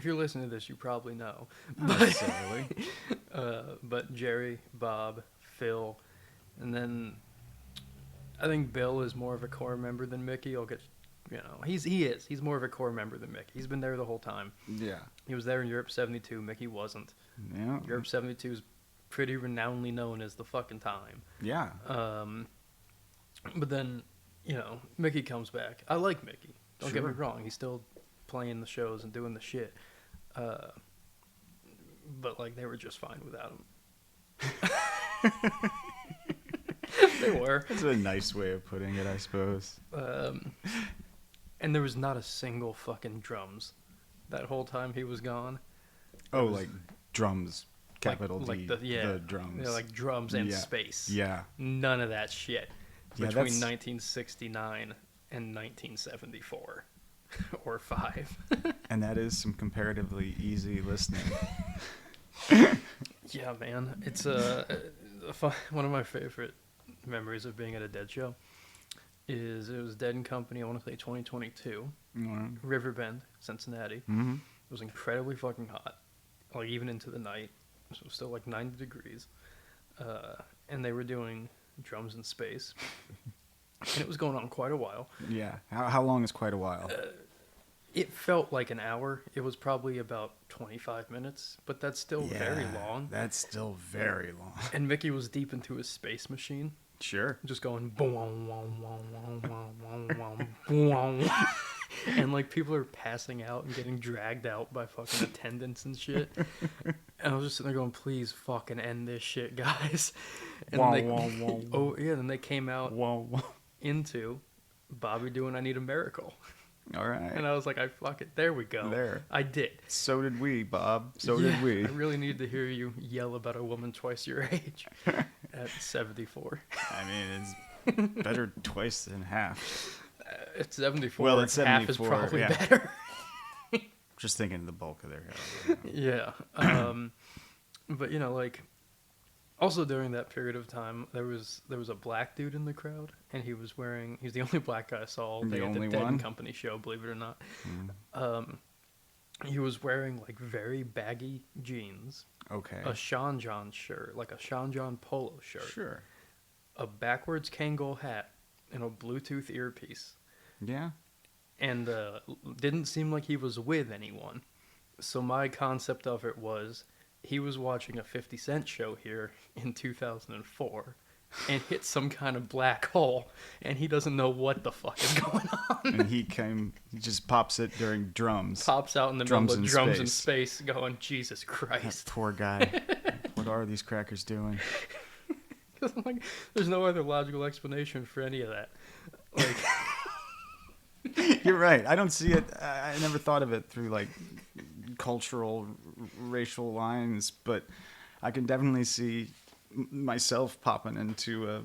if you're listening to this, you probably know. Not necessarily. But Jerry, Bob, Phil, and then I think Bill is more of a core member than Mickey. He's more of a core member than Mickey. He's been there the whole time. Yeah. He was there in Europe 72. Mickey wasn't. Yeah. Europe 72 is pretty renownedly known as the fucking time. Yeah. But then, Mickey comes back. I like Mickey. Don't get me Sure. wrong. He's still playing the shows and doing the shit. But, like, they were just fine without him. They were. That's a nice way of putting it, I suppose. And there was not a single fucking drums that whole time he was gone. Oh, like drums, capital like D, the drums. Yeah, like drums and Yeah. space. Yeah. None of that shit Yeah, between that's- 1969 and 1974 or 5. And that is some comparatively easy listening. Yeah, man. It's one of my favorite memories of being at a Dead show is it was Dead and Company, I want to say 2022, Mm-hmm. Riverbend, Cincinnati. Mm-hmm. It was incredibly fucking hot, like even into the night. So it was still like 90 degrees. And they were doing drums in space. And it was going on quite a while. Yeah. How long is quite a while? It felt like an hour. It was probably about 25 minutes, but that's still very long. That's still very long. And Mickey was deep into his space machine, Sure. just going boom, boom, boom, boom, boom, boom, boom. And like people are passing out and getting dragged out by fucking attendants and shit. And I was just sitting there going, please fucking end this shit, guys. And then they came out into Bobby doing I Need a Miracle. All right. And I was like, I fuck it. There we go. There. I did. So did we, Bob. So did we. I really need to hear you yell about a woman twice your age at 74. I mean, it's better twice than half. At 74, Well, at half is 74, probably yeah. better. Just thinking of the bulk of their hair. Yeah. But, like, also during that period of time, there was a black dude in the crowd, and he's the only black guy I saw all day The at the only Dead one? and Company show, believe it or not. He was wearing, like, very baggy jeans, Okay. a Sean John shirt, like a Sean John polo shirt, Sure. a backwards Kangol hat, and a Bluetooth earpiece. Yeah. And didn't seem like he was with anyone. So my concept of it was he was watching a 50 Cent show here in 2004 and hit some kind of black hole, and he doesn't know what the fuck is going on. And he just pops it during drums. Pops out in the Drums middle of in drums in space. space going, Jesus That Christ. poor guy. What are these crackers doing? Like, there's no other logical explanation for any of that. Like... You're right. I don't see it. I never thought of it through like cultural, racial lines, but I can definitely see myself popping into a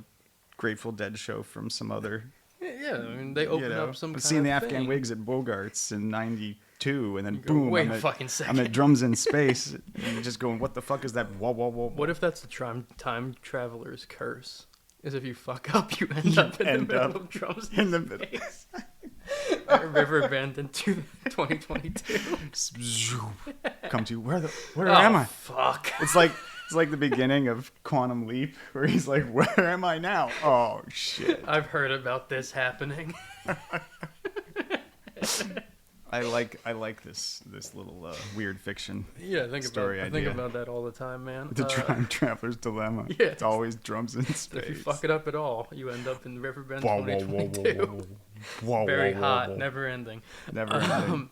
Grateful Dead show from some other. Yeah, I mean, they open up some kind I've of seen the Afghan thing. Wigs at Bogart's in '92, and then go, boom, wait a fucking second. I'm at Drums in Space, and you're just going, what the fuck is that? Whoa, whoa, whoa. What if that's the time traveler's curse? Is if you fuck up, you end up in the middle of drums in the middle? Riverbend in 2022. Come to where am I? Fuck. It's like the beginning of Quantum Leap, where he's like, "Where am I now? Oh shit!" I've heard about this happening. I like this little weird fiction. Yeah, I think idea. about that all the time, man. The Time Traveler's Dilemma. Yeah. It's always drums in space. If you fuck it up at all, you end up in Riverbend Whoa, whoa, 2022. Whoa, Very whoa, hot, whoa. never ending. Never ending.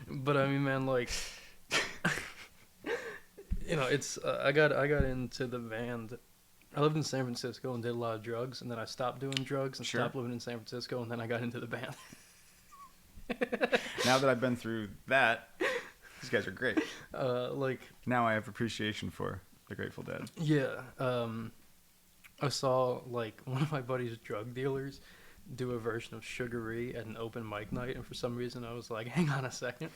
But I mean, man, like, it's I got into the band. I lived in San Francisco and did a lot of drugs, and then I stopped doing drugs and Sure. stopped living in San Francisco, and then I got into the band. Now that I've been through that, these guys are great. Like, Now I have appreciation for the Grateful Dead. yeah, I saw like one of my buddy's drug dealers do a version of Sugaree at an open mic night, and for some reason I was like, hang on a second.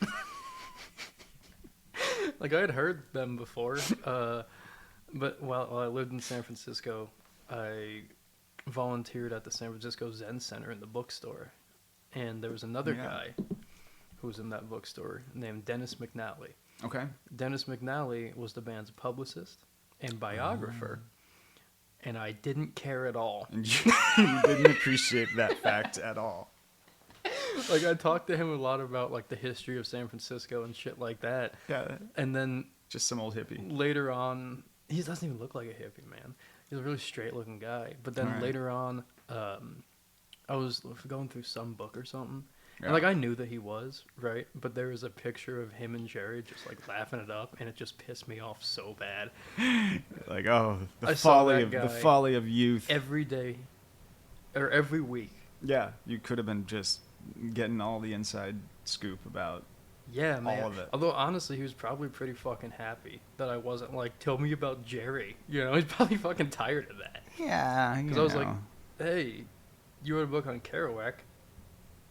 Like, I had heard them before, but while I lived in San Francisco, I volunteered at the San Francisco Zen Center in the bookstore, and there was another Yeah. guy who was in that bookstore named Dennis McNally. Okay. Dennis McNally was the band's publicist and biographer, and I didn't care at all. And you didn't appreciate that fact at all. Like, I talked to him a lot about, like, the history of San Francisco and shit like that. Yeah. And then Just some old hippie. later on, he doesn't even look like a hippie, man. He's a really straight-looking guy. But then Right. later on, I was going through some book or something. Yeah. And, like, I knew that he was, right? But there was a picture of him and Jerry just, like, laughing it up, and it just pissed me off so bad. Like, oh, I saw that the guy folly of youth. Every day, or every week. Yeah, you could have been just getting all the inside scoop about Yeah, man. all of it. Although, honestly, he was probably pretty fucking happy that I wasn't like, tell me about Jerry. You know, he's probably fucking tired of that. Yeah, Because I was like, hey, you wrote a book on Kerouac.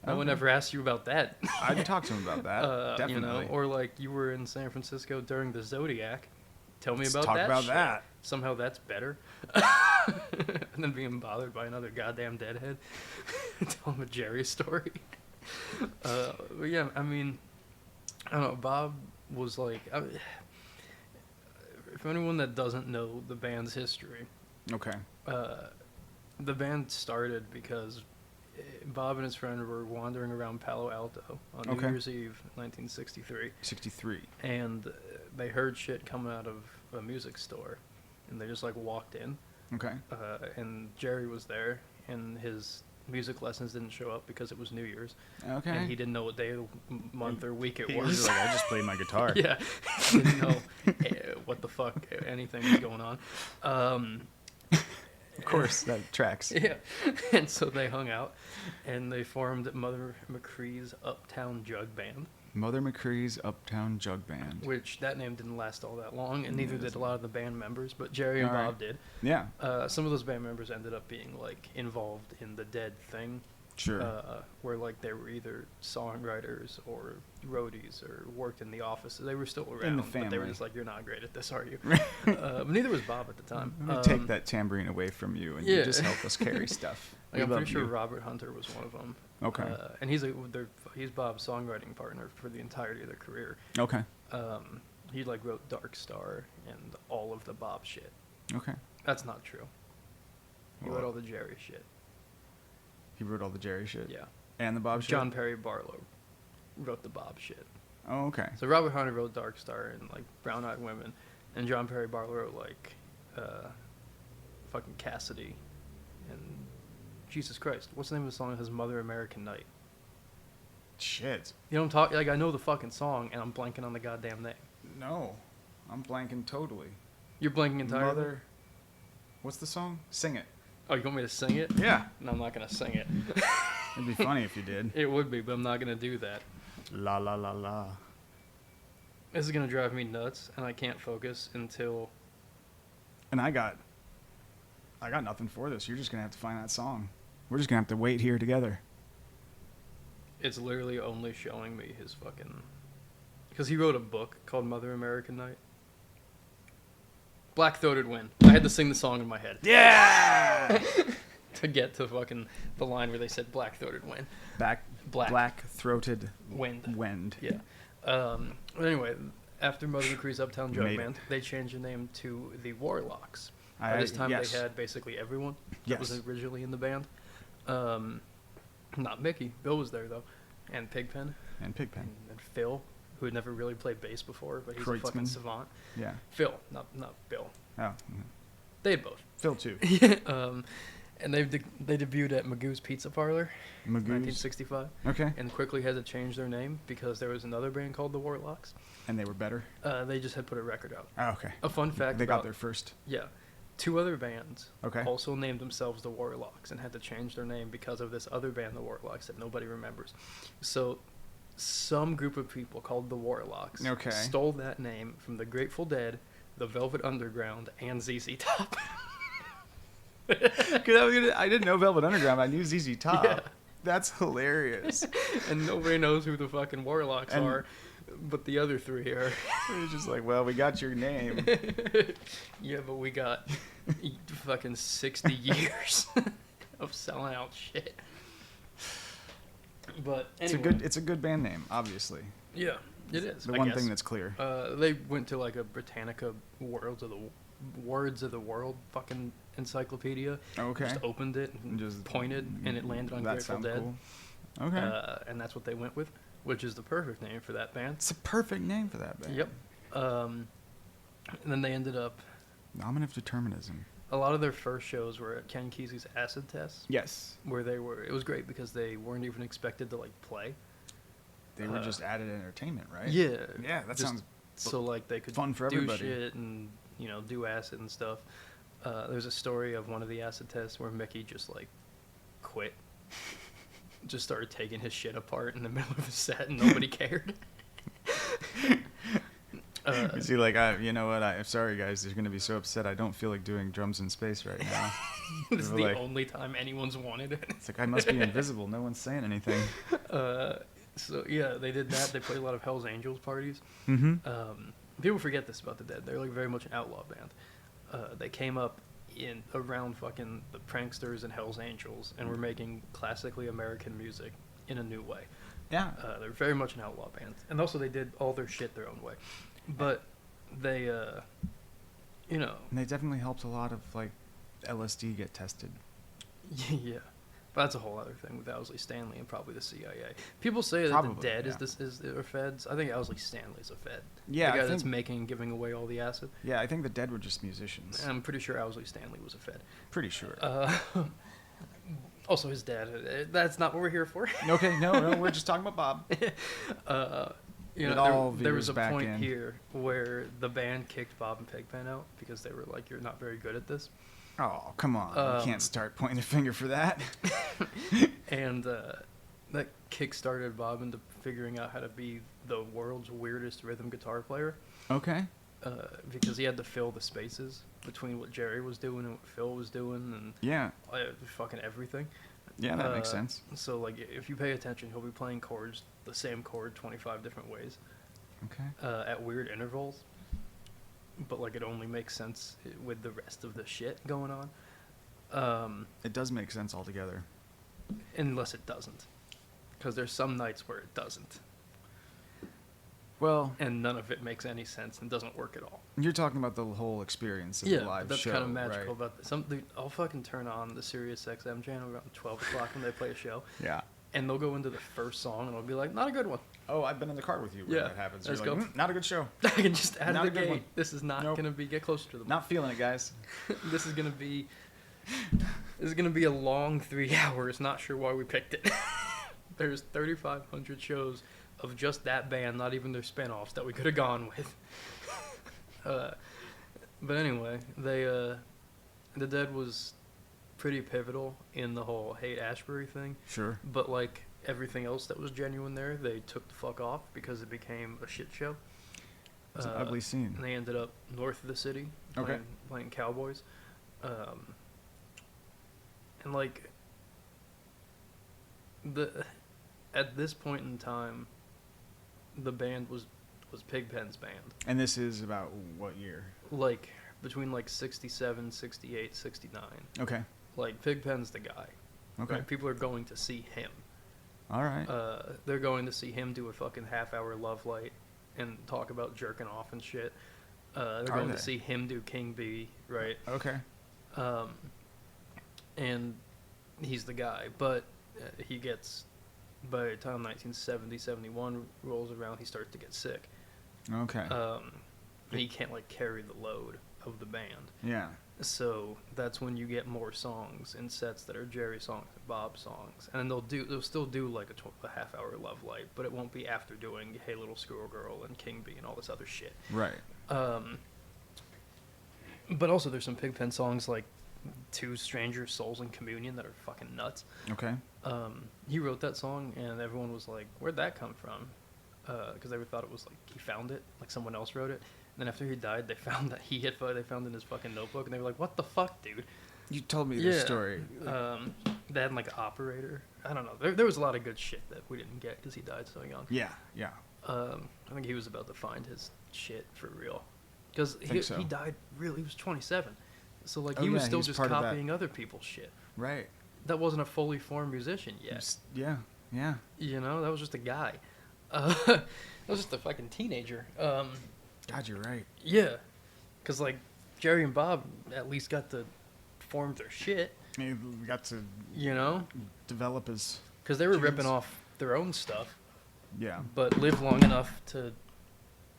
No one ever asked you about that. I'd talk to him about that. Definitely. You know, or like you were in San Francisco during the Zodiac. Tell me Let's about talk that. about shit. that. Somehow that's better. And then being bothered by another goddamn deadhead. Tell him a Jerry story. But yeah, I mean, I don't know. Bob was like, for anyone that doesn't know the band's history, Okay. the band started because Bob and his friend were wandering around Palo Alto on New Okay. Year's Eve, 1963, 63. and they heard shit coming out of a music store, and they just like walked in, Okay. and Jerry was there, and his music lessons didn't show up because it was New Year's, Okay. and he didn't know what day of the month or week it He was. was like, I just played my guitar. Yeah, he didn't know what the fuck anything was going on. Of course, that tracks. Yeah, and so they hung out, and they formed Mother McCree's Uptown Jug Band, Mother McCree's Uptown Jug Band. which that name didn't last all that long, and neither did a lot of the band members, but Jerry and All right. Bob did. Yeah, Some of those band members ended up being like involved in the Dead thing, sure. where like they were either songwriters or roadies or worked in the office. They were still around, In the but they were family. just like, "You're not great at this, are you?" But neither was Bob at the time. I'm going to take that tambourine away from you and you yeah. just help us carry stuff. Like, We I'm love pretty sure you. Robert Hunter was one of them. Okay. And he's Bob's songwriting partner for the entirety of their career. Okay. He like wrote Dark Star and all of the Bob shit. Okay. That's not true. He Well, wrote all the Jerry shit. He wrote all the Jerry shit. Yeah. And the Bob shit? John Perry Barlow wrote the Bob shit. Oh, okay. So Robert Hunter wrote Dark Star and like Brown Eyed Women, and John Perry Barlow wrote like fucking Cassidy and Jesus Christ. What's the name of the song that has Mother American Night? Shit. You know what I'm talking? Like, I know the fucking song, and I'm blanking on the goddamn name. No. I'm blanking totally. You're blanking entirely? Mother. What's the song? Sing it. Oh, you want me to sing it? Yeah. No, I'm not going to sing it. It'd be funny if you did. It would be, but I'm not going to do that. La la la la. This is going to drive me nuts, and I can't focus until... And I got nothing for this. You're just going to have to find that song. We're just going to have to wait here together. It's literally only showing me his fucking... Because he wrote a book called Mother American Night. Black-Throated Wind. I had to sing the song in my head. Yeah! To get to fucking the line where they said Black-Throated Wind. Black-throated Wind. wind. Yeah. But anyway, after Mother McCree's Uptown Jug Made Band, it. they changed the name to the Warlocks. By this time, yes. they had basically everyone that Yes. was originally in the band. Not Mickey. Bill was there, though. And Pigpen. And Pigpen. And Phil, who had never really played bass before, but he's a fucking Kreutzmann. savant. Yeah. Phil, not Bill. Oh. They had both. Phil too. And they debuted at Magoo's Pizza Parlor, Magoo's. 1965, Okay. and quickly had to change their name because there was another band called the Warlocks. And they were better. They just had put a record out. Oh, okay. A fun fact They got about there first. yeah, two other bands Okay. also named themselves the Warlocks and had to change their name because of this other band, the Warlocks, that nobody remembers. So some group of people called the Warlocks Okay. stole that name from the Grateful Dead, the Velvet Underground, and ZZ Top. Because I didn't know Velvet Underground. I knew ZZ Top. Yeah. That's hilarious. And nobody knows who the fucking Warlocks And- are, but the other three are. It's just like, well, we got your name. Yeah, but we got fucking 60 years of selling out shit. But anyway. It's a good band name, obviously. Yeah, it is. The one thing that's clear. They went to like a Britannica Words of the World fucking encyclopedia. Okay. Just opened it and just pointed, and it landed on Grateful Dead. Cool. Okay. And that's what they went with, which is the perfect name for that band. It's a perfect name for that band. Yep. And then they ended up. Nominative determinism. A lot of their first shows were at Ken Kesey's Acid Test. Yes. Where it was great because they weren't even expected to like play. They were just added entertainment, right? Yeah. Yeah, that sounds so like they could fun for do everybody. shit and do acid and stuff. There's a story of one of the acid tests where Mickey just like quit, just started taking his shit apart in the middle of a set and nobody cared. Is he like, you know what? I'm sorry, guys. They're gonna be so upset. I don't feel like doing drums in space right now. This is the only time anyone's wanted it. It's like I must be invisible. No one's saying anything. So yeah, they did that. They played a lot of Hell's Angels parties. Mm-hmm. People forget this about the Dead. They're like very much an outlaw band. They came up in around fucking the Pranksters and Hell's Angels, and were making classically American music in a new way. Yeah. They're very much an outlaw band, and also they did all their shit their own way. But they, And they definitely helped a lot of like LSD get tested. Yeah. But that's a whole other thing with Owsley Stanley and probably the CIA. People say that the Dead are feds. I think Owsley Stanley's a fed. Yeah, the guy that's making and giving away all the acid. Yeah, I think the Dead were just musicians. And I'm pretty sure Owsley Stanley was a fed. Pretty sure. Also his dad. That's not what we're here for. Okay, no, we're just talking about Bob. There was a point here where the band kicked Bob and Pigpen out because they were like, "You're not very good at this." Oh, come on. You can't start pointing the finger for that. And that kick-started Bob into figuring out how to be the world's weirdest rhythm guitar player. Okay. Because he had to fill the spaces between what Jerry was doing and what Phil was doing, and fucking everything. Yeah, that makes sense. So, like, if you pay attention, he'll be playing chords, the same chord 25 different ways. Okay. At weird intervals. But, like, it only makes sense with the rest of the shit going on. It does make sense altogether. Unless it doesn't. Because there's some nights where it doesn't. Well... And none of it makes any sense and doesn't work at all. You're talking about the whole experience of the live that's show, kind of magical right? about this. I'll fucking turn on the Sirius XM channel around 12 o'clock when they play a show. Yeah. And they'll go into the first song and I'll be like, not a good one. Oh, I've been in the car with you when that happens. Let's You're like, not a good show. I can just add Not the a good gate. one. This is not going to be, get closer to the Not feeling it, guys. This is going to be a long 3 hours. Not sure why we picked it. There's 3,500 shows of just that band, not even their spin-offs, that we could have gone with. But anyway, the Dead was pretty pivotal in the whole Haight-Ashbury thing. Sure. But like everything else that was genuine there, they took the fuck off because it became a shit show. It was an ugly scene. And they ended up north of the city playing Cowboys. And like at this point in time, the band was Pigpen's band. And this is about what year? Like between like 67, 68, 69. Okay. Like Pigpen's the guy. Okay. Right? People are going to see him. All right. They're going to see him do a fucking half-hour Love Light and talk about jerking off and shit. They're going to see him do King Bee, right? Okay. And he's the guy, but he gets, by the time 1970, 71 rolls around, he starts to get sick. Okay. And he can't like carry the load of the band. Yeah. So that's when you get more songs in sets that are Jerry songs and Bob songs, and then they'll still do like a half-hour Love Light, but it won't be after doing Hey Little Schoolgirl and King Bee and all this other shit. Right. But also there's some Pigpen songs like Two Strangers, Souls in Communion that are fucking nuts. Okay. He wrote that song, and everyone was like, "Where'd that come from?" Because they thought it was like he found it, like someone else wrote it. And then after he died, they found that they found in his fucking notebook, and they were like, "What the fuck, dude?" You told me this story. They had like an operator. I don't know. There was a lot of good shit that we didn't get because he died so young. Yeah. Yeah. I think he was about to find his shit for real. Because he died really, he was 27. So like he was still just copying other people's shit. Right. That wasn't a fully formed musician yet. Yeah. Yeah. You know, that was just a guy. That was just a fucking teenager. God, you're right. Yeah, because like Jerry and Bob at least got to form their shit. He got to You know, develop his. because they were Genes. ripping off their own stuff, Yeah. but lived long enough to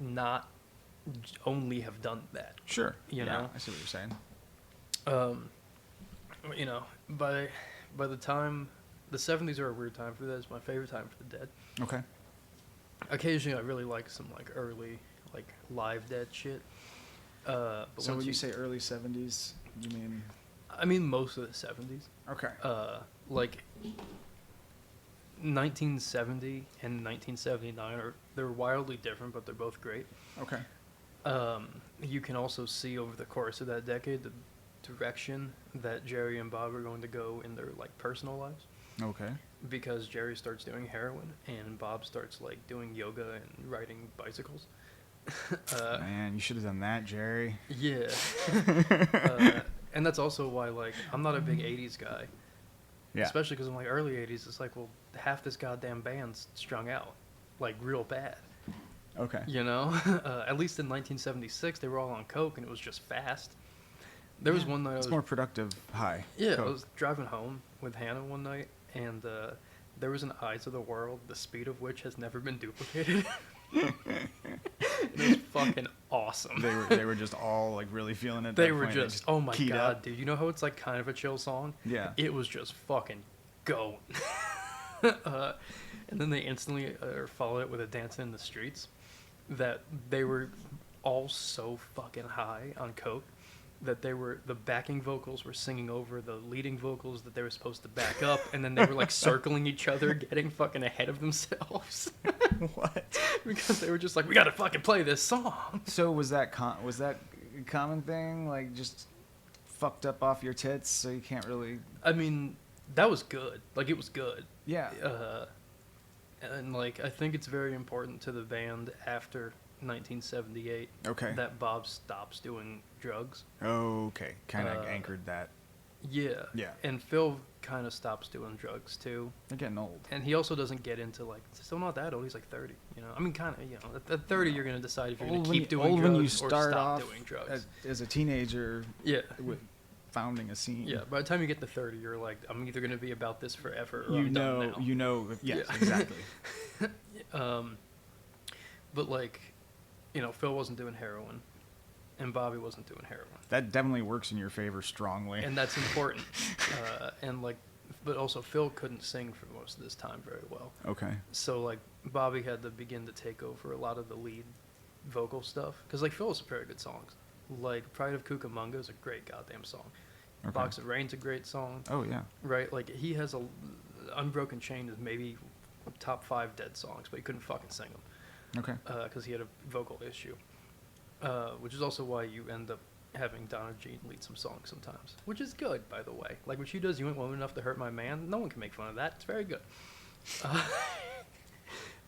not only have done that. Sure. You know? I see what you're saying. You know, by the time the 70s are a weird time for that. It's my favorite time for the Dead. Okay. Occasionally, I really like some like early like live Dead shit. But So once when you say early 70s, you mean? I mean most of the 70s. Okay. Like 1970 and 1979 they're wildly different, but they're both great. Okay. You can also see over the course of that decade the direction that Jerry and Bob are going to go in their like personal lives. Okay. Because Jerry starts doing heroin and Bob starts like doing yoga and riding bicycles. Man, you should have done that, Jerry. Yeah. And that's also why like I'm not a big 80s guy. Yeah. Especially because in like early 80s, it's like, well, half this goddamn band's strung out, like real bad. Okay. You know, at least in 1976, they were all on coke and it was just fast. There was one night It's more productive high. I Coke. was driving home with Hannah one night, and there was an Eyes of the World, the speed of which has never been duplicated. It was fucking awesome. They were just all like really feeling it. They that were point. just, oh my keyed god, up. dude. You know how it's like kind of a chill song? Yeah. It was just fucking going. And then they instantly followed it with a Dancing in the Streets. That they were all so fucking high on coke that the backing vocals were singing over the leading vocals that they were supposed to back up, and then they were like circling each other, getting fucking ahead of themselves. What? Because they were just like, we gotta fucking play this song. So was that a common thing? Like just fucked up off your tits, so you can't really. I mean, that was good. Like, it was good. Yeah. And like, I think it's very important to the band after 1978 Okay. that Bob stops doing drugs. Okay. Kind of anchored that. Yeah. Yeah. And Phil kind of stops doing drugs too. They're getting old. And he also doesn't get into like, still not that old. He's like 30. You know, I mean, kind of. You know, at 30 you're gonna decide if you're gonna keep doing old drugs when you or start stop off doing drugs. as a teenager. Yeah. With founding a scene. Yeah. By the time you get to 30, you're like, I'm either gonna be about this forever or You I'm know. done now. You know. Yes. Yeah. Exactly. But like, you know, Phil wasn't doing heroin, and Bobby wasn't doing heroin, That definitely works in your favor strongly. and that's important. And like, but also Phil couldn't sing for most of this time very well, Okay. so like Bobby had to begin to take over a lot of the lead vocal stuff, because like Phil has some very good songs. Like Pride of Cucamonga is a great goddamn song. Okay. Box of Rain's a great song, Oh yeah. right? Like he has Unbroken Chain is maybe top 5 Dead songs, but he couldn't fucking sing them. Okay. Because he had a vocal issue, which is also why you end up having Donna Jean lead some songs sometimes, which is good, by the way. Like when she does "You Ain't Woman Enough to Hurt My Man," no one can make fun of that. It's very good.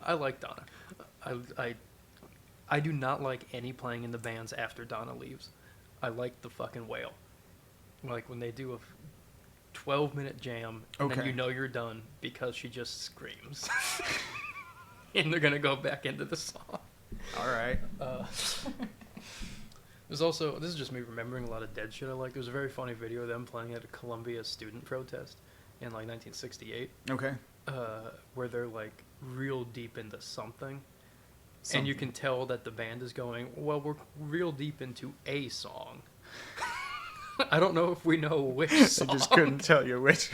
I like Donna. I do not like any playing in the bands after Donna leaves. I like the fucking Whale. Like when they do a 12-minute jam, and then Okay. you know you're done because she just screams. And they're gonna go back into the song. All right. There's also, this is just me remembering a lot of Dead shit I like. There's a very funny video of them playing at a Columbia student protest in like 1968, Okay. where they're like real deep into something. And you can tell that the band is going, well, we're real deep into a song. I don't know if we know which song. I just couldn't tell you which.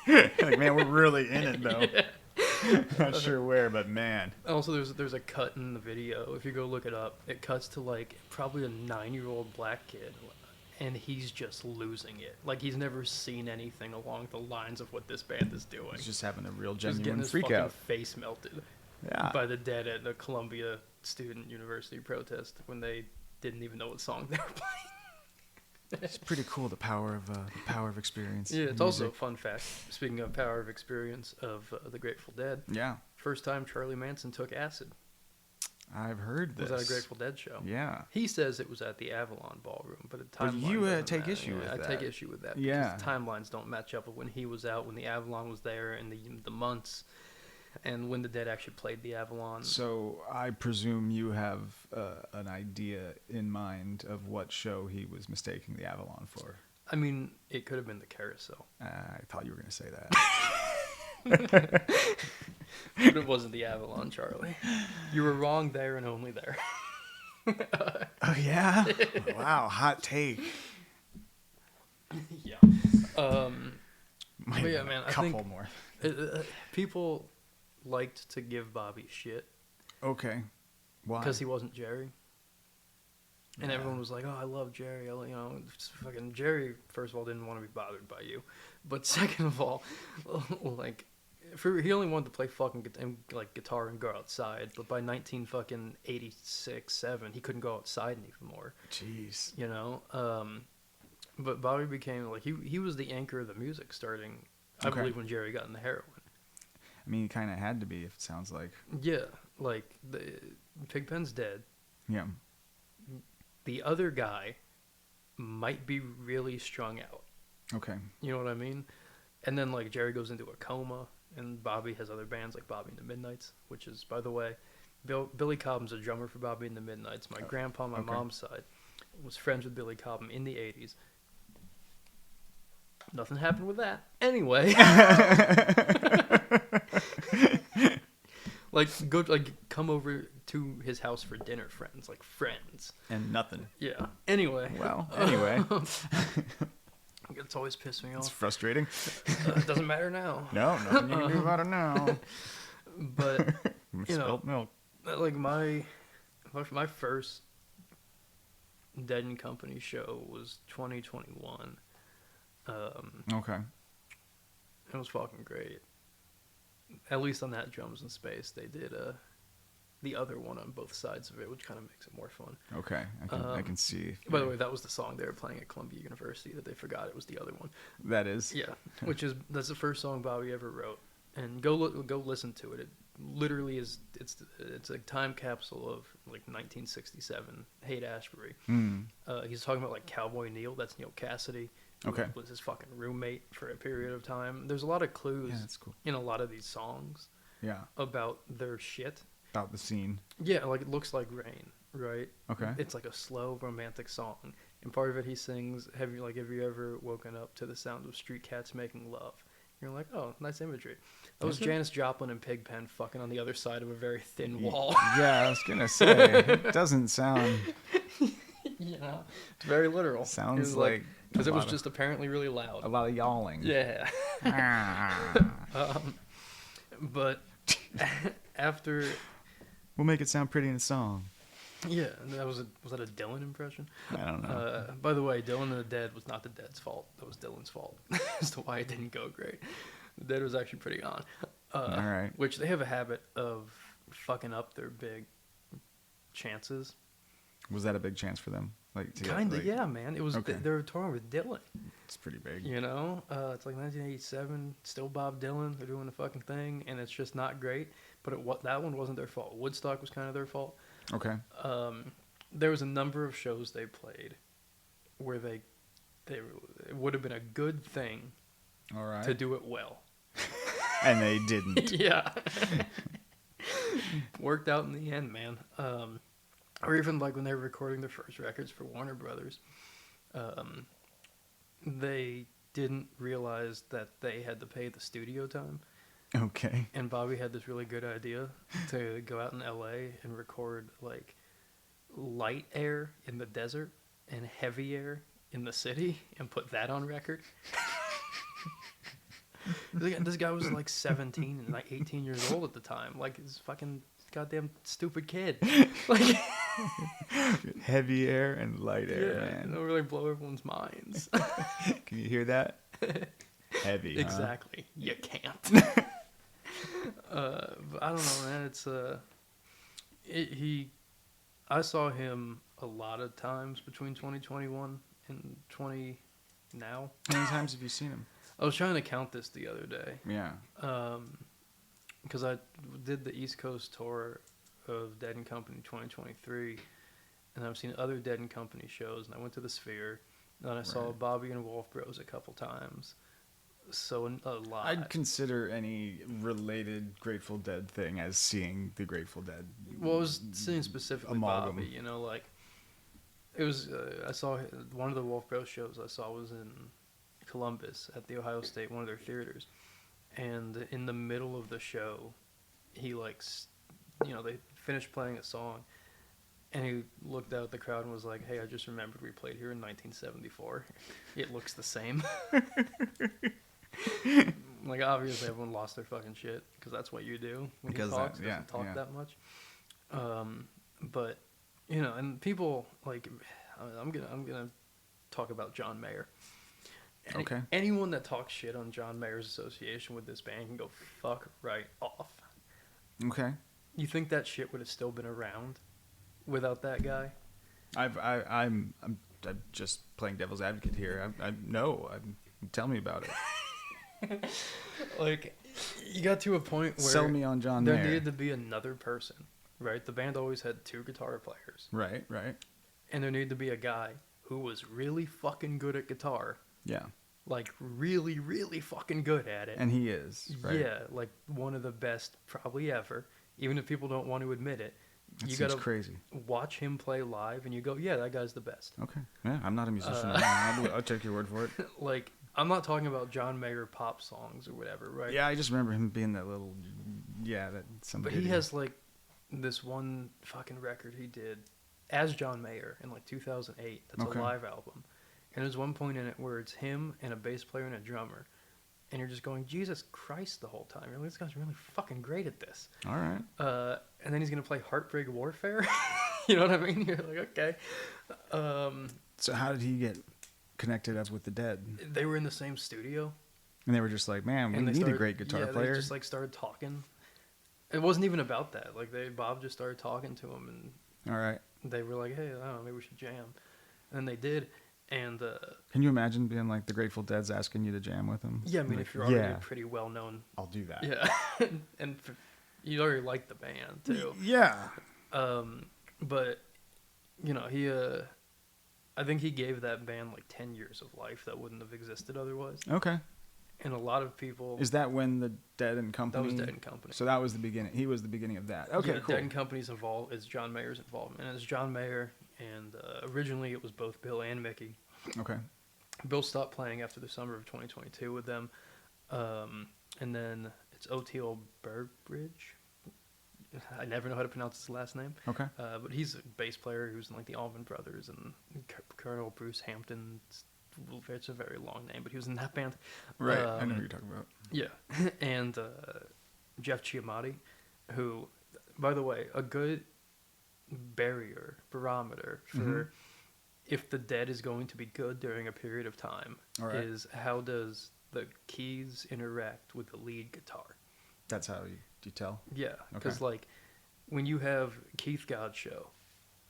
Like, man, we're really in it though. Yeah. Not sure where, but man. Also, there's a cut in the video. If you go look it up, it cuts to like probably a 9-year-old black kid, and he's just losing it. Like he's never seen anything along the lines of what this band is doing. He's just having a real Just getting genuine his freak fucking out. face melted Yeah. by the Dead at the Columbia Student University protest when they didn't even know what song they were playing. It's pretty cool, the power of experience. Yeah, it's in also a music. fun fact. Speaking of power of experience of the Grateful Dead, Yeah. first time Charlie Manson took acid. I've heard this. Was at a Grateful Dead show. Yeah. He says it was at the Avalon Ballroom, but the But timeline you doesn't take matter. issue with I that. take issue with that because Yeah. the timelines don't match up with when he was out, when the Avalon was there, and the months, and when the Dead actually played the Avalon. So I presume you have an idea in mind of what show he was mistaking the Avalon for. I mean, it could have been the Carousel. I thought you were going to say that. But it wasn't the Avalon, Charlie. You were wrong there and only there. Oh, yeah? Wow, hot take. Yeah. Might But yeah, have man, a I couple think more. people liked to give Bobby shit Okay. Why? because he wasn't Jerry. And Yeah. everyone was like, "Oh, I love Jerry." Just fucking Jerry. First of all, didn't want to be bothered by you, but second of all, like, he only wanted to play fucking guitar and go outside. But by 1986-7, he couldn't go outside anymore. Jeez. You know. But Bobby became like he was the anchor of the music starting. I Okay. believe when Jerry got into heroin. I mean, he kind of had to be, if it sounds like. Yeah, like the Pigpen's dead. Yeah. The other guy might be really strung out. Okay. You know what I mean? And then like Jerry goes into a coma, and Bobby has other bands like Bobby and the Midnights, which is, by the way, Billy Cobham's a drummer for Bobby and the Midnights. My grandpa, on my okay. mom's side, was friends with Billy Cobham in the 80s. Nothing happened with that. Anyway. Come over to his house for dinner, friends. Like, friends. And nothing. Yeah. Anyway. Well, anyway. It's always pissed me It's off. frustrating. It doesn't matter now. No, nothing you can do about it now. But, you know, Spilt milk. like, my first Dead and Company show was 2021. Okay. It was fucking great. At least on that Drums in Space, they did the other one on both sides of it, which kind of makes it more fun. Okay. I can see. By the way, that was the song they were playing at Columbia University that they forgot it was the other one. That is. Yeah, that's the first song Bobby ever wrote. And go listen to it. It literally is. It's a time capsule of like 1967. Haight-Ashbury. Mm. He's talking about like Cowboy Neil. That's Neil Cassidy. Who Okay. was his fucking roommate for a period of time. There's a lot of clues Yeah, that's cool. in a lot of these songs Yeah. about their shit. About the scene. Yeah, like It Looks Like Rain, right? Okay. It's like a slow romantic song, and part of it he sings, "Have you ever woken up to the sound of street cats making love?" You're like, "Oh, nice imagery." That was Is it? Janis Joplin and Pigpen fucking on the other side of a very thin wall. Yeah, I was gonna say it doesn't sound. You know, it's very literal. Sounds like because a it was lot of- just apparently really loud. a lot of yawling. Yeah. But after, We'll make it sound pretty in a song. yeah, was that a Dylan impression? I don't know. By the way, Dylan and the Dead was not the Dead's fault. That was Dylan's fault as to why it didn't go great. The Dead was actually pretty on. All right. Which they have a habit of fucking up their big chances. Was that a big chance for them? Like, to get, Kinda, like- yeah, man. It was Okay. they were touring with Dylan. It's pretty big. You know, it's like 1987, still Bob Dylan. They're doing the fucking thing, and it's just not great. But that one wasn't their fault. Woodstock was kind of their fault. Okay. There was a number of shows they played where it would have been a good thing All right. to do it well. And they didn't. Yeah. Worked out in the end, man. Or even like when they were recording their first records for Warner Brothers, they didn't realize that they had to pay the studio time. Okay. And Bobby had this really good idea to go out in LA and record like light air in the desert and heavy air in the city and put that on record. This guy was like 17 and like 18 years old at the time. Like, this fucking goddamn stupid kid. Like, Heavy air and light air, yeah, man. it'll really blow everyone's minds. Can you hear that? Heavy. Exactly. You can't. But I don't know, man. It's I saw him a lot of times between 2021 and 20 now. How many times have you seen him? I was trying to count this the other day. Yeah. Because I did the East Coast tour of Dead and Company 2023, and I've seen other Dead and Company shows, and I went to the Sphere, and then I saw Right. Bobby and Wolf Bros a couple times. So a lot. I'd consider any related Grateful Dead thing as seeing the Grateful Dead. Well, I was seeing specifically Amalgam. Bobby, like, it was, I saw one of the Wolf Bros shows I saw was in Columbus at the Ohio State, one of their theaters. And in the middle of the show, he, like, they finished playing a song, and he looked out at the crowd and was like, hey, I just remembered we played here in 1974. It looks the same. Like, obviously everyone lost their fucking shit, because that's what you do when Because he talks. that- yeah, Doesn't talk yeah. that much. But, and people, like, I'm gonna talk about John Mayer. Okay. Anyone that talks shit on John Mayer's association with this band can go fuck right off. Okay. You think that shit would have still been around without that guy? I'm just playing devil's advocate here. No. Tell me about it. Like, you got to a point where Sell me on John there Mayer. needed to be another person, right? The band always had 2 guitar players, Right. and there needed to be a guy who was really fucking good at guitar, Yeah. like really, really fucking good at it. And he is. Right? Yeah, like one of the best probably ever. Even if people don't want to admit it, That you seems gotta crazy. watch him play live, and you go, "Yeah, that guy's the best." Okay. Yeah, I'm not a musician. I'll take your word for it. Like, I'm not talking about John Mayer pop songs or whatever, right? Yeah, I just remember him being that little. Yeah, that But somebody. he has like this one fucking record he did as John Mayer in like 2008. That's Okay. a live album, and there's one point in it where it's him and a bass player and a drummer, and you're just going, Jesus Christ, the whole time. You're like, this guy's really fucking great at this. All right. And then he's gonna play Heartbreak Warfare. You know what I mean? You're like, okay. So how did he get connected up with the Dead? They were in the same studio. And they were just like, man, we And they need started, a great guitar yeah, player. They just like started talking. It wasn't even about that. Like Bob just started talking to him, and All right. they were like, "Hey, I don't know, maybe we should jam." And then they did, and Can you imagine being like the Grateful Dead's asking you to jam with them? yeah, I mean, Like, if you're already yeah, a pretty well known, I'll do that. yeah, and you already like the band too. Yeah. But he, I think he gave that band like 10 years of life that wouldn't have existed otherwise. Okay. And a lot of people. Is that when the Dead and Company? That was Dead and Company. So that was the beginning. He was the beginning of that. Okay, Yeah, cool. Dead and Company's involved is John Mayer's involvement, and it's John Mayer, and originally it was both Bill and Mickey. Okay. Bill stopped playing after the summer of 2022 with them, and then it's Oteil Burbridge. I never know how to pronounce his last name. Okay. But he's a bass player who's in like the Allman Brothers and Colonel Bruce Hampton. It's a very long name, but he was in that band. Right. I know who you're talking about. Yeah, and Jeff Chiamati, who, by the way, a good barometer for if the Dead is going to be good during a period of time All right. is how does the keys interact with the lead guitar. That's how you tell. Yeah, because like when you have Keith Godchaux,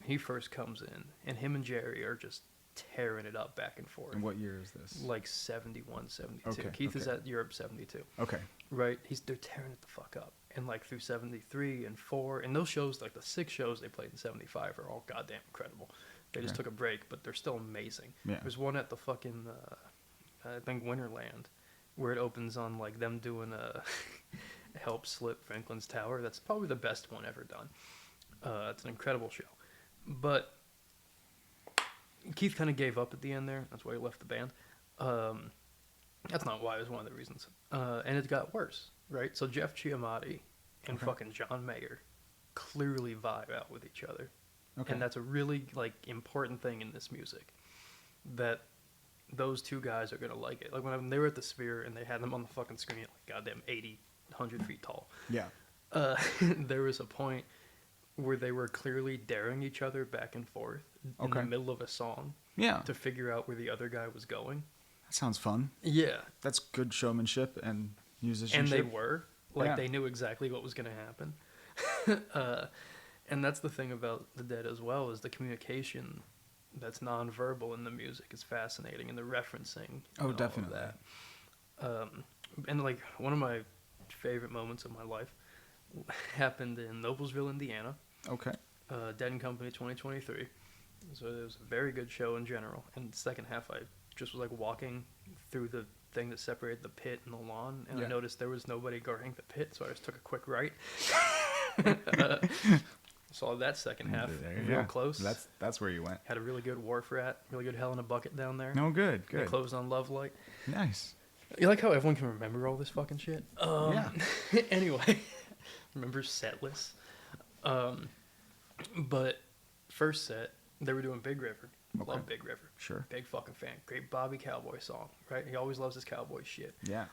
he first comes in, and him and Jerry are just tearing it up back and forth. And what year is this? Like 71, 72. Okay, Keith is okay. at Europe 72. Okay. Right? They're tearing it the fuck up. And like through 73 and 4, and those shows, like the 6 shows they played in 75 are all goddamn incredible. They just Okay. took a break, but they're still amazing. Yeah. There's one at the fucking, I think Winterland, where it opens on like them doing a Help Slip Franklin's Tower. That's probably the best one ever done. It's an incredible show. But Keith kind of gave up at the end there. That's why he left the band. That's not why. It was one of the reasons. And it got worse, right? So Jeff Chiamati and fucking John Mayer clearly vibe out with each other. Okay. And that's a really like important thing in this music. That those two guys are going to like it. Like when they were at the Sphere and they had them on the fucking screen at like goddamn 80, 100 feet tall. Yeah. There was a point where they were clearly daring each other back and forth in the middle of a song Yeah. to figure out where the other guy was going. That sounds fun. Yeah. That's good showmanship and musicianship. And they were. Like, Yeah. they knew exactly what was going to happen. And that's the thing about the Dead as well, is the communication that's nonverbal in the music is fascinating, and the referencing. Oh, and definitely. All of that. And, like, one of my favorite moments of my life happened in Noblesville, Indiana. Okay. Dead and Company 2023. So it was a very good show in general. And the second half, I just was like walking through the thing that separated the pit and the lawn, and I noticed there was nobody guarding the pit, so I just took a quick right. Saw that second half real close. That's where you went. Had a really good wharf rat, really good Hell in a Bucket down there. No, good. They closed on Love Light. Nice. You like how everyone can remember all this fucking shit? Yeah. Anyway, remember Setless? But first set, they were doing Big River. Okay. Love Big River. Sure. Big fucking fan. Great Bobby Cowboy song, right? He always loves his cowboy shit. Yeah.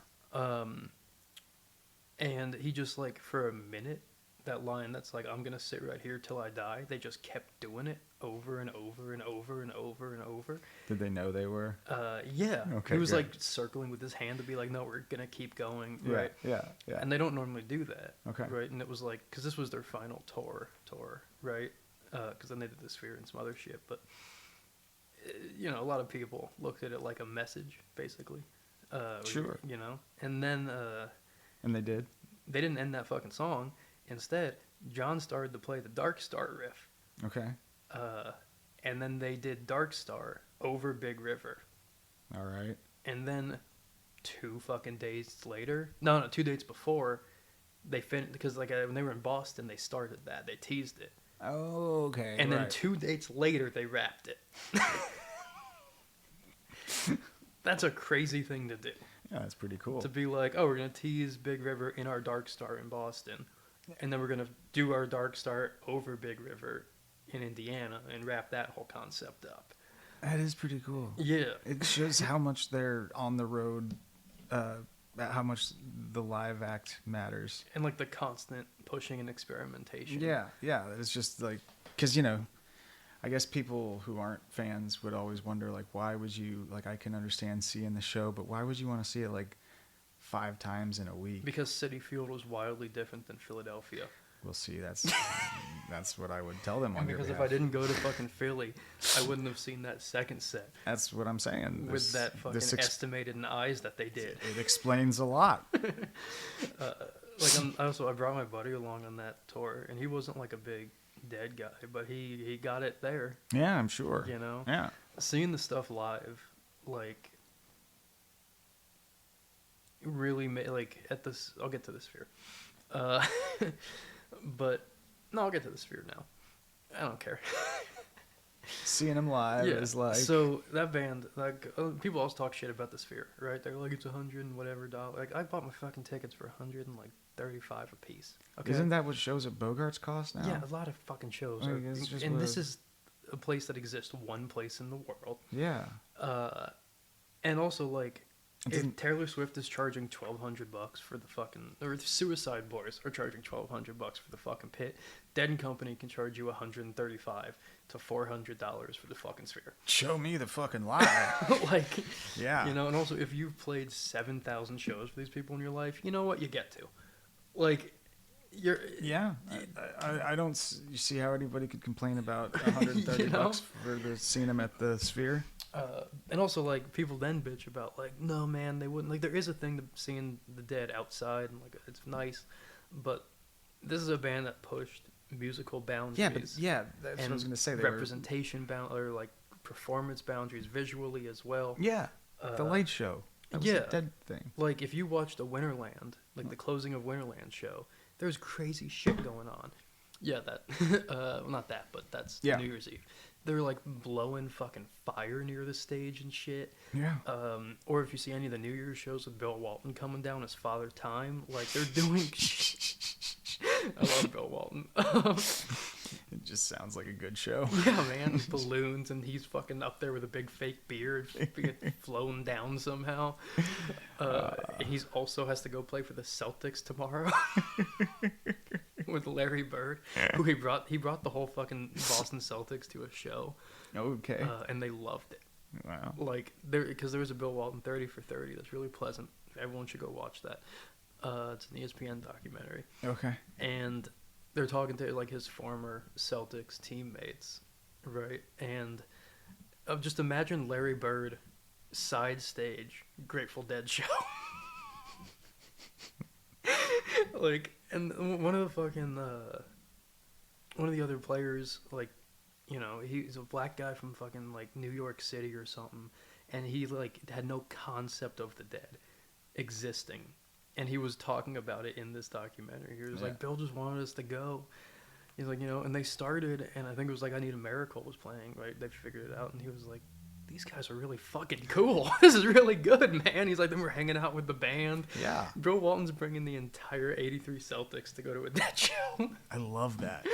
And he just like for a minute, that line that's like, I'm gonna sit right here till I die, they just kept doing it over and over and over and over and over. Did they know they were? Yeah. Okay, he was good. like circling with his hand to be like, no, we're gonna keep going, Yeah, right? Yeah. And they don't normally do that. Okay. Right? And it was like, because this was their final tour, right? Because then they did the Sphere and some other shit. But, you know, a lot of people looked at it like a message, basically. Sure. You know? And then And they did? they didn't end that fucking song. Instead, John started to play the Dark Star riff. Okay. And then they did Dark Star over Big River. All right. And then 2 days before, they finished, because like when they were in Boston, they started that. They teased it. Oh, okay. And then 2 dates later, they wrapped it. That's a crazy thing to do. Yeah, that's pretty cool. To be like, oh, we're going to tease Big River in our Dark Star in Boston. And then we're going to do our Dark Star over Big River in Indiana and wrap that whole concept up. That is pretty cool. Yeah. It shows how much they're on the road, how much the live act matters. And like the constant pushing and experimentation. Yeah. It's just like, because, you know, I guess people who aren't fans would always wonder, like, why would you, like, I can understand seeing the show, but why would you want to see it, like, 5 times in a week? Because Citi Field was wildly different than Philadelphia. We'll see. That's what I would tell them on And your because if behalf. I didn't go to fucking Philly, I wouldn't have seen that second set. That's what I'm saying. With that fucking estimated in eyes that they did. It explains a lot. I brought my buddy along on that tour, and he wasn't like a big Dead guy, but he got it there. Yeah, I'm sure. You know? Yeah. Seeing the stuff live, like, really like at this, I'll get to the Sphere. But no, I'll get to the Sphere now. I don't care. Seeing them live is like, so that band, like, people always talk shit about the Sphere, right? They're like, it's $100 and whatever dollars. Like, I bought my fucking tickets for $135 a piece. Okay, isn't that what shows at Bogart's cost now? Yeah, a lot of fucking shows. Like, it's just and this is a place that exists one place in the world. Yeah. And also, like, if Didn't- Taylor Swift is charging $1,200 for the fucking, or the Suicide Boys are charging $1,200 for the fucking pit, Dead and Company can charge you $135 to $400 for the fucking Sphere. Show me the fucking lie. Like, Yeah. you know, and also if you've played 7,000 shows for these people in your life, you know what, you get to. Like, you're... Yeah. I don't you see how anybody could complain about $130 You know? for seeing them at the Sphere. And also, like, people then bitch about, like, no, man, they wouldn't. Like, there is a thing to seeing the Dead outside, and, like, it's nice. But this is a band that pushed musical boundaries. That's what I was going to say. Representation or, like, performance boundaries visually as well. Yeah. The light show. That was the Dead thing. Like, if you watched the Winterland, like, the closing of Winterland show, there's crazy shit going on. Yeah, that. Well, not that, but that's New Year's Eve. They're like blowing fucking fire near the stage and shit. Yeah. Or if you see any of the New Year's shows with Bill Walton coming down as Father Time, like they're doing. I love Bill Walton. It just sounds like a good show. Yeah, man, balloons, and he's fucking up there with a big fake beard, being flown down somehow. He's also has to go play for the Celtics tomorrow. With Larry Bird, who he brought the whole fucking Boston Celtics to a show. Okay. And they loved it. Wow. Like, because there was a Bill Walton 30 for 30 that's really pleasant. Everyone should go watch that. It's an ESPN documentary. Okay. And they're talking to, like, his former Celtics teammates, right? And just imagine Larry Bird side stage Grateful Dead show. Like, And one of the fucking one of the other players, like, you know, he's a black guy from fucking like New York City or something, and he like had no concept of the dead existing, and he was talking about it in this documentary. He was like, Bill just wanted us to go. He's like, you know, and they started, and I think it was like I Need a Miracle was playing, right? They figured it out, and he was like, these guys are really fucking cool. This is really good, man. He's like, then we're hanging out with the band. Yeah. Bill Walton's bringing the entire 83 Celtics to go to a dead show. I love that.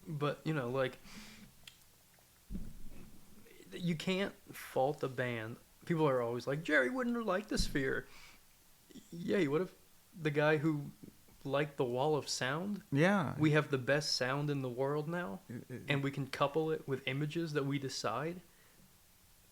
But, you know, like, you can't fault a band. People are always like, Jerry wouldn't have liked the Sphere. Yay, what if the guy who liked the Wall of Sound? Yeah. We have the best sound in the world now, and we can couple it with images that we decide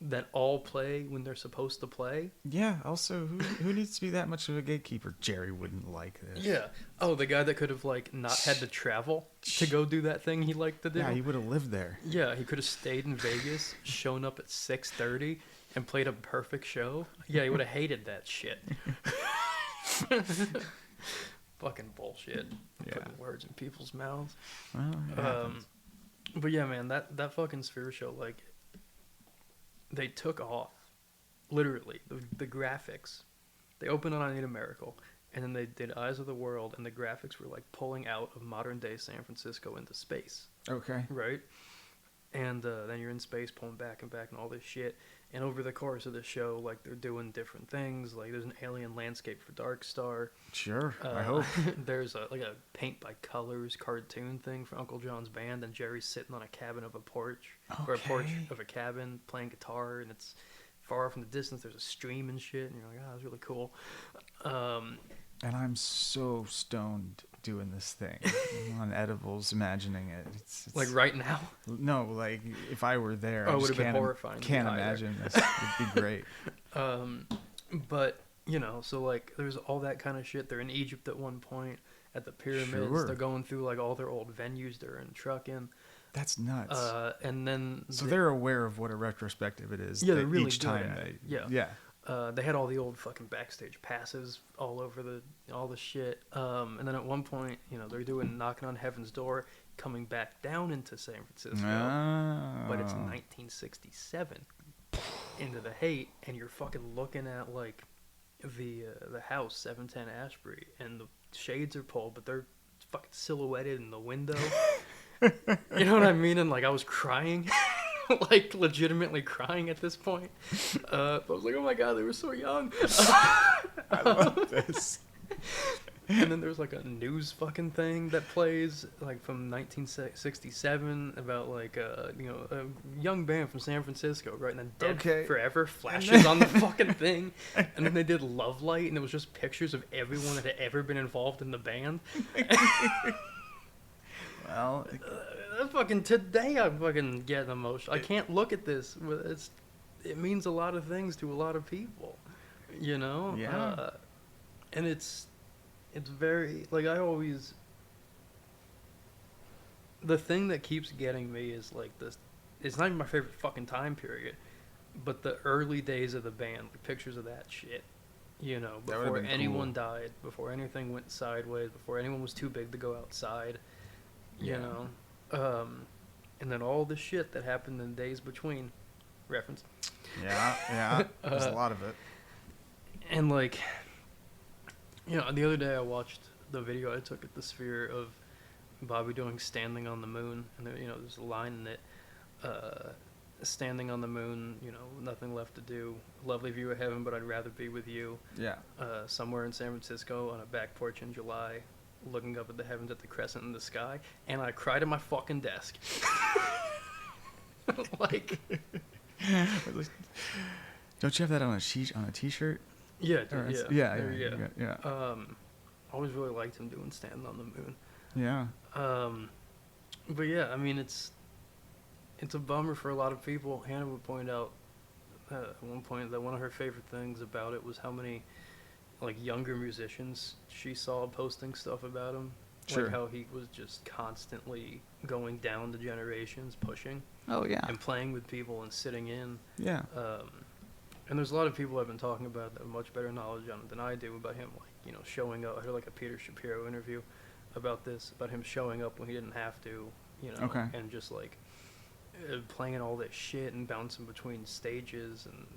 that all play when they're supposed to play. Yeah. Also, who needs to be that much of a gatekeeper? Jerry wouldn't like this. Yeah. Oh, the guy that could have like not had to travel to go do that thing he liked to do. Yeah, he would have lived there. Yeah, he could have stayed in Vegas, shown up at 6:30, and played a perfect show. Yeah, he would have hated that shit. Fucking bullshit. Yeah. Putting words in people's mouths. Well, it happens. But yeah, man, that fucking Sphere show, like, they took off, literally, the graphics. They opened on I Need a Miracle, and then they did Eyes of the World, and the graphics were like pulling out of modern day San Francisco into space, Okay. right? And then you're in space, pulling back and back and all this shit. And over the course of the show, like, they're doing different things. Like, there's an alien landscape for Dark Star. Sure. I hope. There's a paint by colors cartoon thing for Uncle John's band, and Jerry's sitting on a cabin of a porch, or a porch Okay. of a cabin playing guitar, and it's far off in the distance. There's a stream and shit, and you're like, oh, that's really cool. And I'm so stoned doing this thing. I'm on edibles, imagining it. It's like right now. No, like if I were there, Oh, I it just would have been can't, horrifying. can't imagine this. It'd be great. But you know, so like there's all that kind of shit. They're in Egypt at one point at the pyramids. Sure. They're going through like all their old venues they're in trucking. That's nuts. And then So they're aware of what a retrospective it is. Yeah, they're really each good time at they. it. Yeah. Yeah. They had all the old fucking backstage passes all over all the shit. And then at one point, you know, they're doing Knocking on Heaven's Door, coming back down into San Francisco. But it's 1967 into the hate, and you're fucking looking at like the house 710 Ashbury, and the shades are pulled, but they're fucking silhouetted in the window. You know what I mean? And like I was crying. Like legitimately crying at this point. I was like, oh my god, they were so young. I love this. And then there's like a news fucking thing that plays like from 1967 about like you know, a young band from San Francisco, right? And then Dead Forever flashes on the fucking thing. And then they did Love Light, and it was just pictures of everyone that had ever been involved in the band. Well, Fucking today I fucking get emotional. I can't look at this. It means a lot of things to a lot of people, you know. Yeah. And it's very like I always. The thing that keeps getting me is like this. It's not even my favorite fucking time period, but the early days of the band, like pictures of that shit. You know, That would've before been anyone cool. died, before anything went sideways, before anyone was too big to go outside. You Yeah. know. And then all the shit that happened in the days between, reference. yeah. There's a lot of it. And like, you know, the other day I watched the video I took at the Sphere of Bobby doing Standing on the Moon, and there, you know, there's a line in it, standing on the moon, you know, nothing left to do, lovely view of heaven, but I'd rather be with you. Yeah. Somewhere in San Francisco on a back porch in July, looking up at the heavens at the crescent in the sky, and I cried at my fucking desk. Like, don't you have that on a t-shirt? yeah, Or dude, yeah. I always really liked him doing Standing on the Moon. Yeah. But yeah, I mean, it's a bummer for a lot of people. Hannah would point out at one point that one of her favorite things about it was how many like younger musicians she saw posting stuff about him. Sure. Like how he was just constantly going down the generations, pushing Oh yeah. and playing with people and sitting in. Yeah. And there's a lot of people I've been talking about that have much better knowledge on it than I do about him, like showing up. I heard like a Peter Shapiro interview about this, about him showing up when he didn't have to, Okay. and just like playing all this shit and bouncing between stages and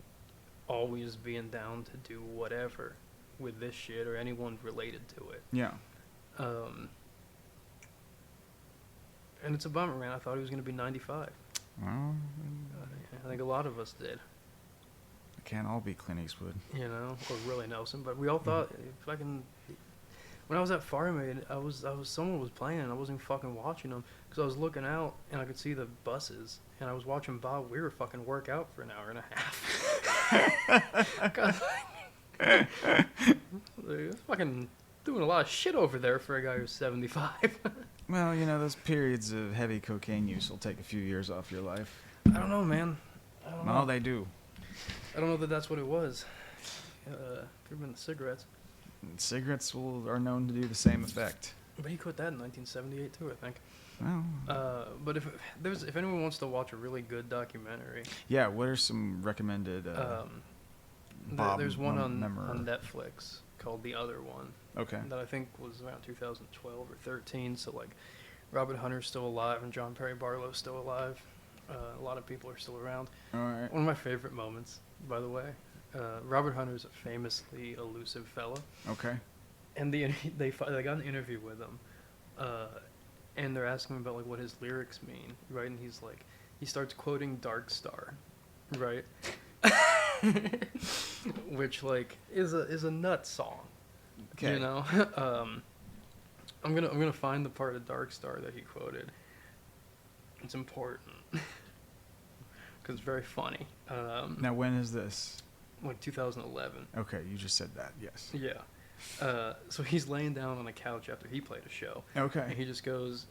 always being down to do whatever with this shit or anyone related to it. Yeah. And it's a bummer, man. I thought he was going to be 95. Well, I think a lot of us did, it can't all be Clint Eastwood. or Willie Nelson, but we all thought fucking. When I was at Farm Aid, someone was playing and I wasn't fucking watching them because I was looking out and I could see the buses and I was watching Bob Weir fucking work out for an hour and a half. He's fucking doing a lot of shit over there for a guy who's 75. Well, those periods of heavy cocaine use will take a few years off your life. I don't know, man. I don't know. No, they do. I don't know that that's what it was. Could have been the cigarettes. Cigarettes are known to do the same effect. But he quit that in 1978 too, I think. Well, But if anyone wants to watch a really good documentary, yeah. What are some recommended? Bob there's one on Memmer. Netflix called The Other One. Okay. That I think was around 2012 or 13. So like, Robert Hunter's still alive and John Perry Barlow's still alive. A lot of people are still around. All right. One of my favorite moments, by the way. Robert Hunter's a famously elusive fella. Okay. And they got an interview with him, and they're asking him about like what his lyrics mean, right? And he's like, he starts quoting Dark Star, right? Which like is a nut song, Okay. I'm gonna find the part of Dark Star that he quoted. It's important because it's very funny. Now, when is this? Like 2011. Okay, you just said that. Yes. Yeah. So he's laying down on a couch after he played a show. Okay. And he just goes,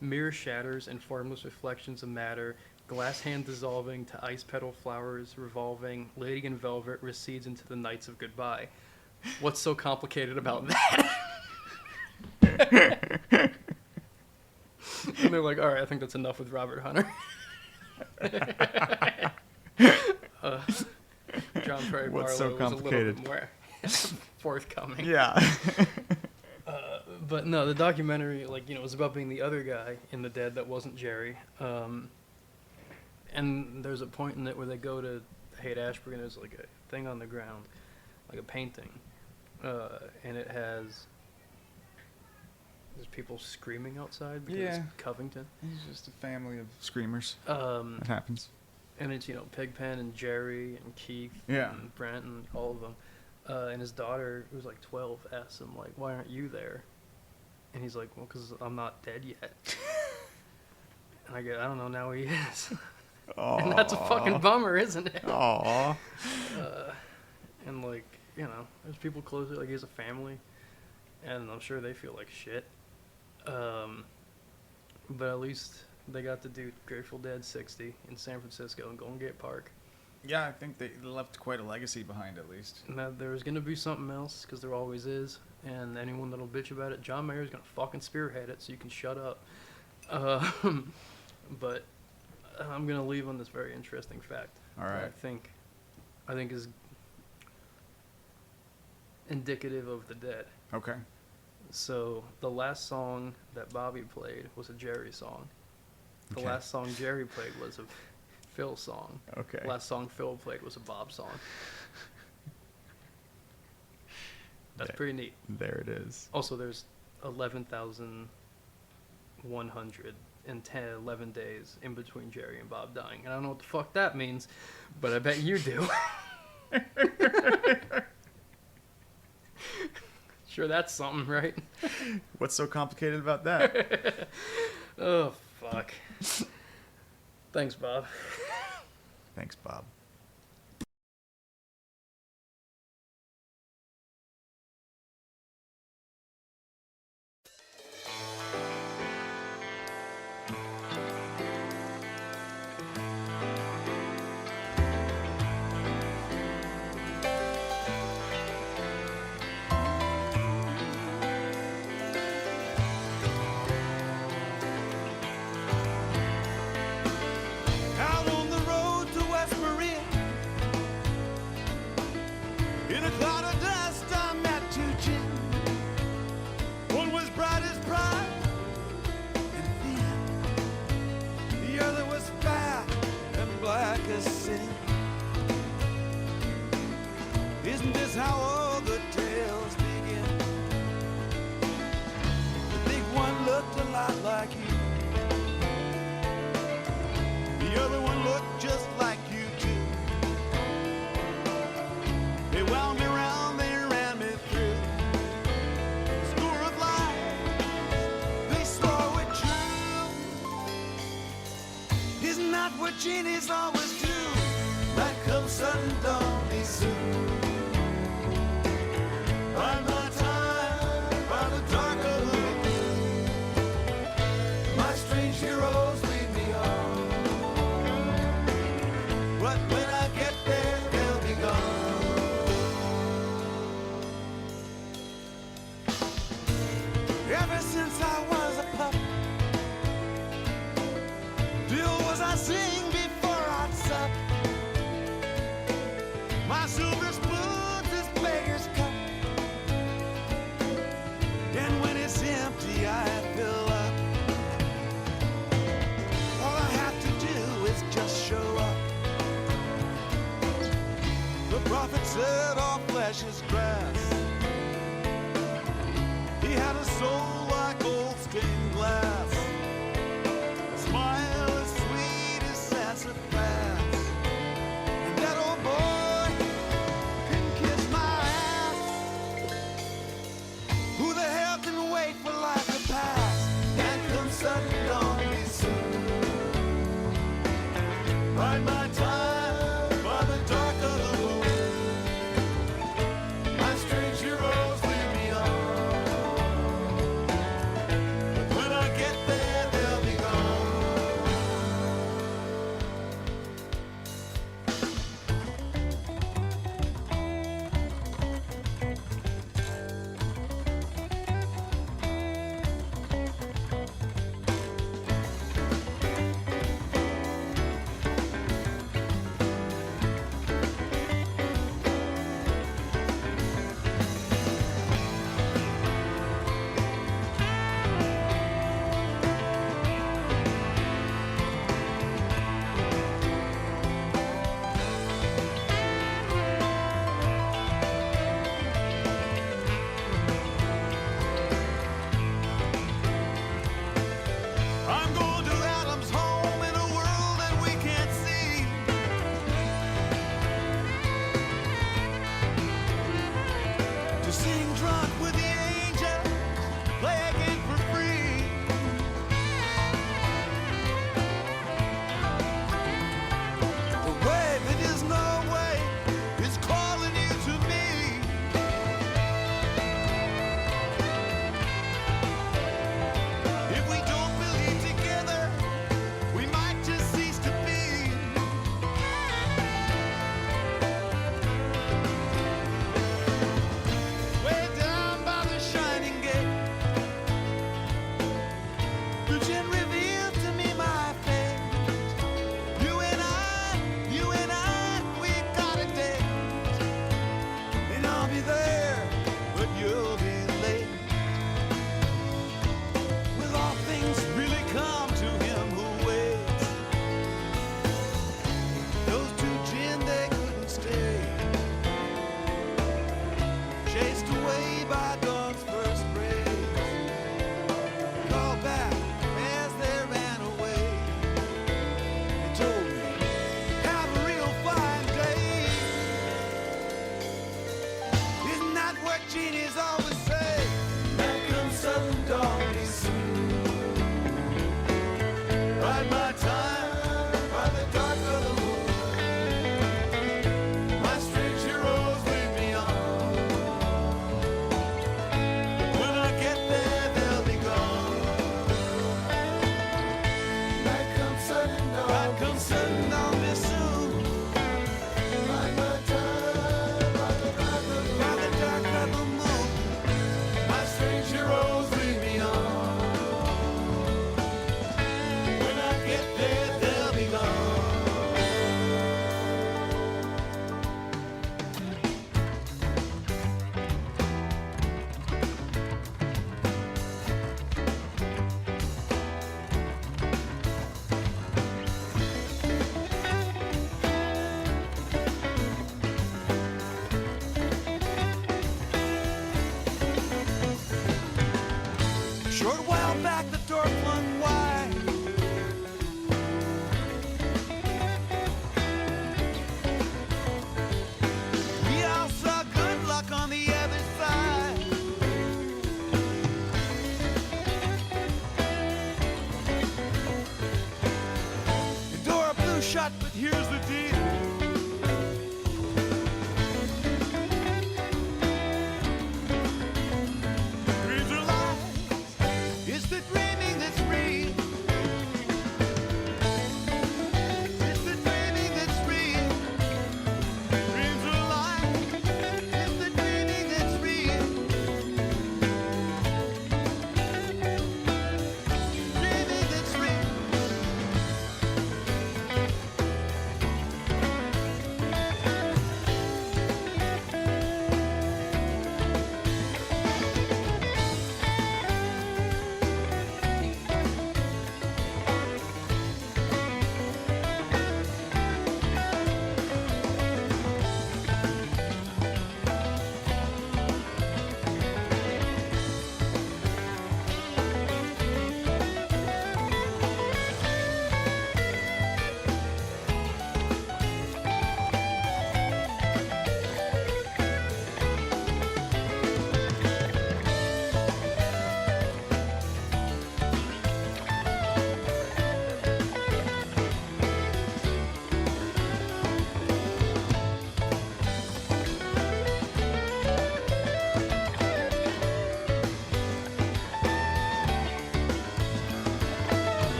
mirror shatters and formless reflections of matter, glass hand dissolving to ice petal flowers revolving, lady in velvet recedes into the nights of goodbye. What's so complicated about that? And they're like, all right, I think that's enough with Robert Hunter. John Perry What's Barlow so complicated? was a little bit more forthcoming. Yeah. But no, the documentary, was about being the other guy in the Dead that wasn't Jerry. And there's a point in it where they go to Haight-Ashbury and there's like a thing on the ground, like a painting, and it has there's people screaming outside because it's Covington. He's just a family of screamers. That happens. And it's Pigpen and Jerry and Keith and Brent and all of them. And his daughter, who's like 12, asks him like, "Why aren't you there?" And he's like, "Well, because I'm not dead yet." And I go, "I don't know." Now he is. And that's a fucking bummer, isn't it? Aww. And there's people close to it. Like he has a family, and I'm sure they feel like shit. But at least they got to do Grateful Dead 60 in San Francisco and Golden Gate Park. Yeah, I think they left quite a legacy behind, at least. And that there's going to be something else, because there always is. And anyone that'll bitch about it, John Mayer's going to fucking spearhead it, so you can shut up. But I'm going to leave on this very interesting fact. All right. That I think is indicative of the Dead. Okay. So the last song that Bobby played was a Jerry song. The last song Jerry played was a Phil song. Okay. The last song Phil played was a Bob song. That's pretty neat. There it is. Also, there's 11 days in between Jerry and Bob dying. And I don't know what the fuck that means, but I bet you do. Sure, that's something, right? What's so complicated about that? Oh, fuck. Thanks, Bob. Thanks, Bob. Out on the road to West Marine. a sin. Isn't this how all good tales begin? The big one looked a lot like you. The other one looked just like you too. They wound me round, they ran me through. A score of lies, they swore were true. Isn't that what genies always do? Night comes sudden, dawn be soon. By my time, by the dark of the moon, my strange heroes lead me on. But when I get there, they'll be gone. Ever since I was a pup, still was I sing before I'd sup. My silver spoon's this beggar's cup, and when it's empty, I fill up. All I have to do is just show up. The prophet said all flesh is grass. He had a soul like old stained glass, a smile as sweet as sassafras, and that old boy can kiss my ass. Who the hell can wait for life to pass? And come sudden dawn be soon. Bide my time by the dark of the moon. My strange heroes lead me on. But when Short while back, the door flung wide. We all saw good luck on the other side. The door blew shut.